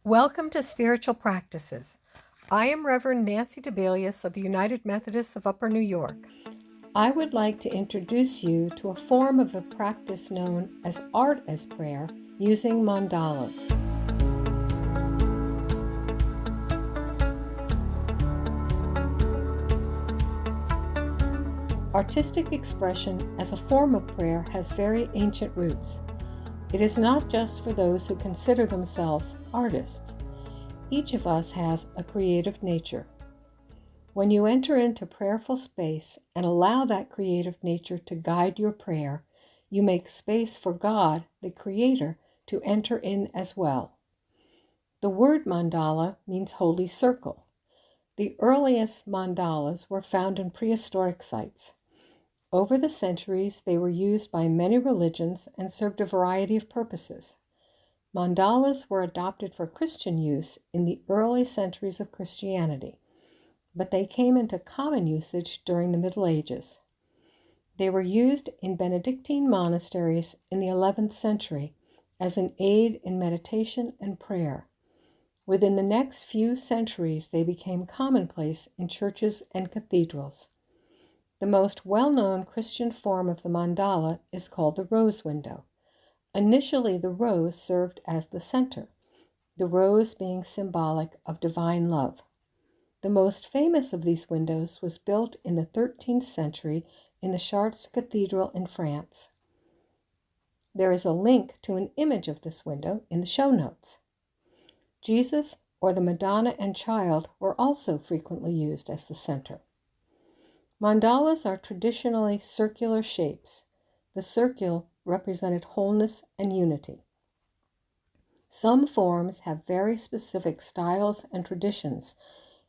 Welcome to Spiritual Practices. I am Reverend Nancy Dibelius of the United Methodists of Upper New York. I would like to introduce you to a form of a practice known as art as prayer using mandalas. Artistic expression as a form of prayer has very ancient roots. It is not just for those who consider themselves artists. Each of us has a creative nature. When you enter into prayerful space and allow that creative nature to guide your prayer, you make space for God, the Creator, to enter in as well. The word mandala means holy circle. The earliest mandalas were found in prehistoric sites. Over the centuries, they were used by many religions and served a variety of purposes. Mandalas were adopted for Christian use in the early centuries of Christianity, but they came into common usage during the Middle Ages. They were used in Benedictine monasteries in the 11th century as an aid in meditation and prayer. Within the next few centuries, they became commonplace in churches and cathedrals. The most well-known Christian form of the mandala is called the rose window. Initially, the rose served as the center, the rose being symbolic of divine love. The most famous of these windows was built in the 13th century in the Chartres Cathedral in France. There is a link to an image of this window in the show notes. Jesus or the Madonna and Child were also frequently used as the center. Mandalas are traditionally circular shapes. The circle represented wholeness and unity. Some forms have very specific styles and traditions.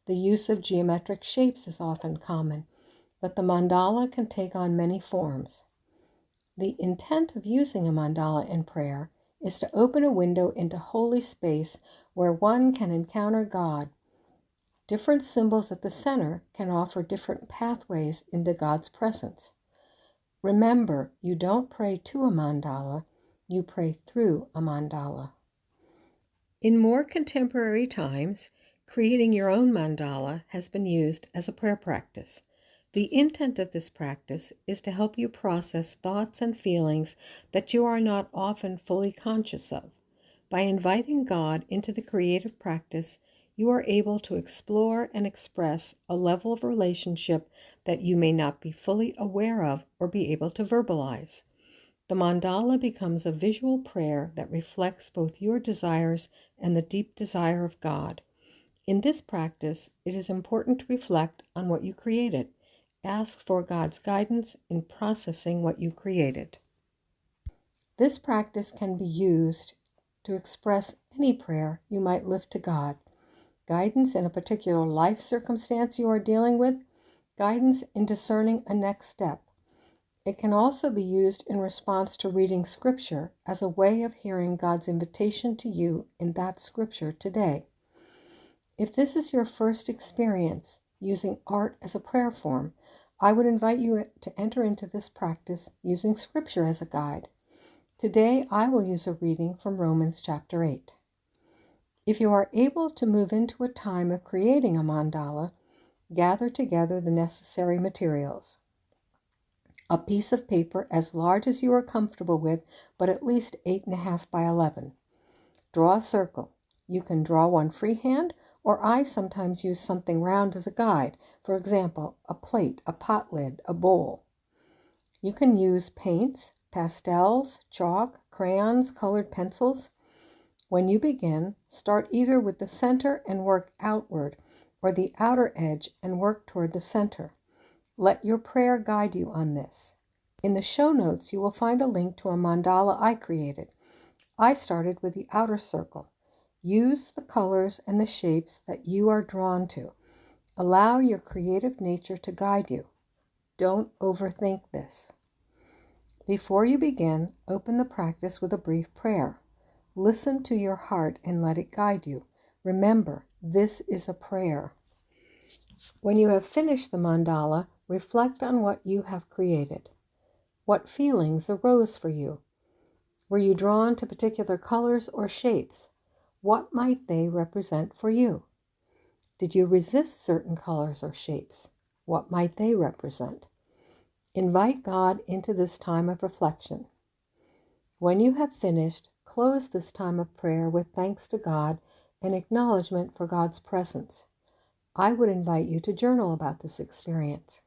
The use of geometric shapes is often common, but the mandala can take on many forms. The intent of using a mandala in prayer is to open a window into holy space where one can encounter God. Different symbols at the center can offer different pathways into God's presence. Remember, you don't pray to a mandala, you pray through a mandala. In more contemporary times, creating your own mandala has been used as a prayer practice. The intent of this practice is to help you process thoughts and feelings that you are not often fully conscious of. By inviting God into the creative practice, you are able to explore and express a level of relationship that you may not be fully aware of or be able to verbalize. The mandala becomes a visual prayer that reflects both your desires and the deep desire of God. In this practice, it is important to reflect on what you created. Ask for God's guidance in processing what you created. This practice can be used to express any prayer you might lift to God. Guidance in a particular life circumstance you are dealing with, guidance in discerning a next step. It can also be used in response to reading Scripture as a way of hearing God's invitation to you in that Scripture today. If this is your first experience using art as a prayer form, I would invite you to enter into this practice using Scripture as a guide. Today, I will use a reading from Romans chapter 8. If you are able to move into a time of creating a mandala, gather together the necessary materials. A piece of paper as large as you are comfortable with, but at least 8.5 by 11. Draw a circle. You can draw one freehand, or I sometimes use something round as a guide. For example, a plate, a pot lid, a bowl. You can use paints, pastels, chalk, crayons, colored pencils. When you begin, start either with the center and work outward, or the outer edge and work toward the center. Let your prayer guide you on this. In the show notes, you will find a link to a mandala I created. I started with the outer circle. Use the colors and the shapes that you are drawn to. Allow your creative nature to guide you. Don't overthink this. Before you begin, open the practice with a brief prayer. Listen to your heart and let it guide you. Remember, this is a prayer. When you have finished the mandala, reflect on what you have created. What feelings arose for you? Were you drawn to particular colors or shapes? What might they represent for you? Did you resist certain colors or shapes? What might they represent? Invite God into this time of reflection. When you have finished, close this time of prayer with thanks to God and acknowledgement for God's presence. I would invite you to journal about this experience.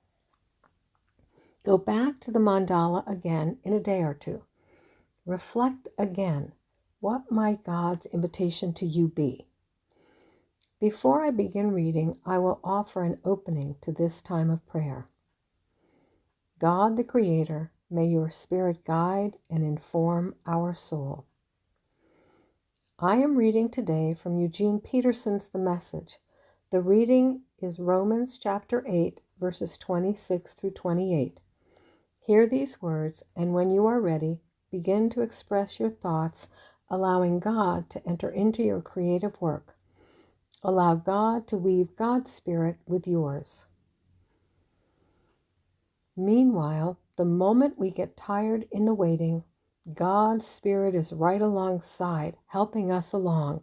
Go back to the mandala again in a day or two. Reflect again. What might God's invitation to you be? Before I begin reading, I will offer an opening to this time of prayer. God the Creator, may your Spirit guide and inform our soul. I am reading today from Eugene Peterson's The Message. The reading is Romans chapter 8, verses 26 through 28. Hear these words, and when you are ready, begin to express your thoughts, allowing God to enter into your creative work. Allow God to weave God's Spirit with yours. Meanwhile, the moment we get tired in the waiting, God's Spirit is right alongside, helping us along.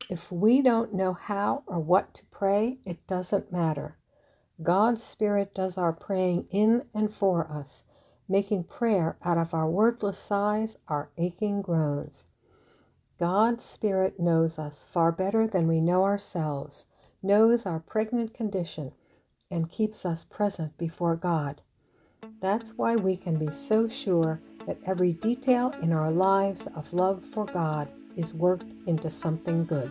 If we don't know how or what to pray, it doesn't matter. God's Spirit does our praying in and for us, making prayer out of our wordless sighs, our aching groans. God's Spirit knows us far better than we know ourselves, knows our pregnant condition, and keeps us present before God. That's why we can be so sure that every detail in our lives of love for God is worked into something good.